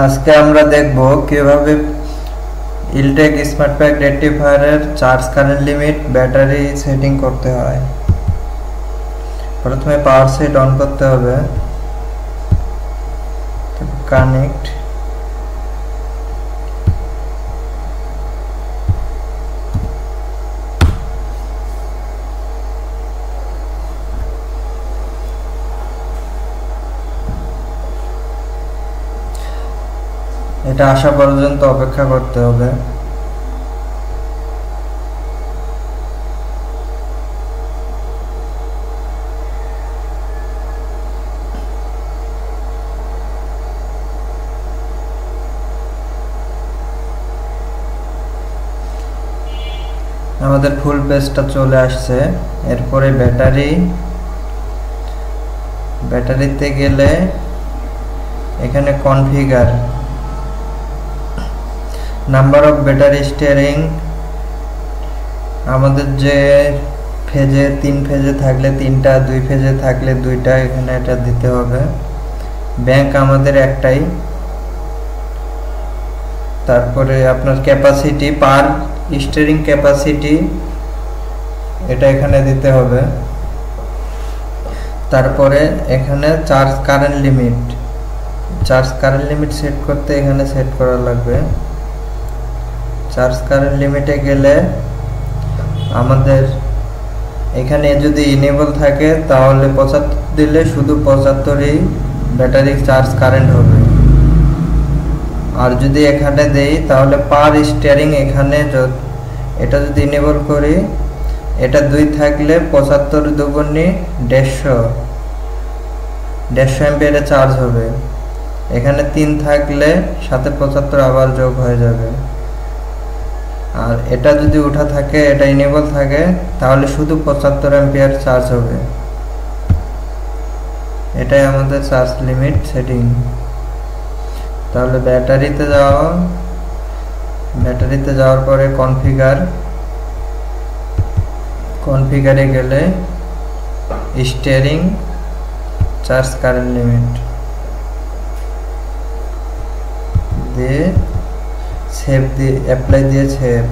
আজকে আমরা দেখব কিভাবে ইলটেক স্মার্ট প্যাক রেকটিফায়ারের charge current limit battery setting করতে হয়। প্রথমে পাওয়ার সেট অন করতে হবে, কানেক্ট, এটা আসা পর্যন্ত অপেক্ষা করতে হবে। আমাদের ফুল পেজটা চলে আসছে। এরপরে ব্যাটারিতে গেলে এখানে configure, number of battery steering, আমাদের যে ফেজে 3 ফেজে থাকলে 3টা, 2 ফেজে থাকলে 2টা, এখানে এটা দিতে হবে। ব্যাংক আমাদের একটাই। তারপরে আপনার ক্যাপাসিটি, পার স্টিয়ারিং ক্যাপাসিটি, এটা এখানে দিতে হবে। তারপরে এখানে চার্জ কারেন্ট লিমিট সেট করতে এখানে সেট করা লাগবে। চার্জ কারেন্ট লিমিটে গেলে আমাদের এখানে যদি ইনেবল থাকে তাহলে 75 দিলে শুধু 75ই ব্যাটারি চার্জ কারেন্ট হবে। আর যদি এখানে দেই তাহলে পার স্টিয়ারিং, এখানে এটা যদি ইনেবল করি, এটা 2 থাকলে 75 দুগুণে 150 অ্যাম্পিয়ারে চার্জ হবে। এখানে 3 থাকলে সাথে 75 আবার যোগ হয়ে যাবে। আর এটা যদি উঠা থাকে, এটা ইনেবল থাকে, তাহলে শুধু 75 অ্যাম্পিয়ার চার্জ হবে। এটাই আমাদের চার্জ লিমিট সেটিং। তাহলে ব্যাটারিতে যাওয়ার পরে কনফিগারে গেলে স্টিয়ারিং চার্জ কারেন্ট লিমিট দিয়ে সেভ দিয়ে অ্যাপ্লাই দিয়ে সেভ।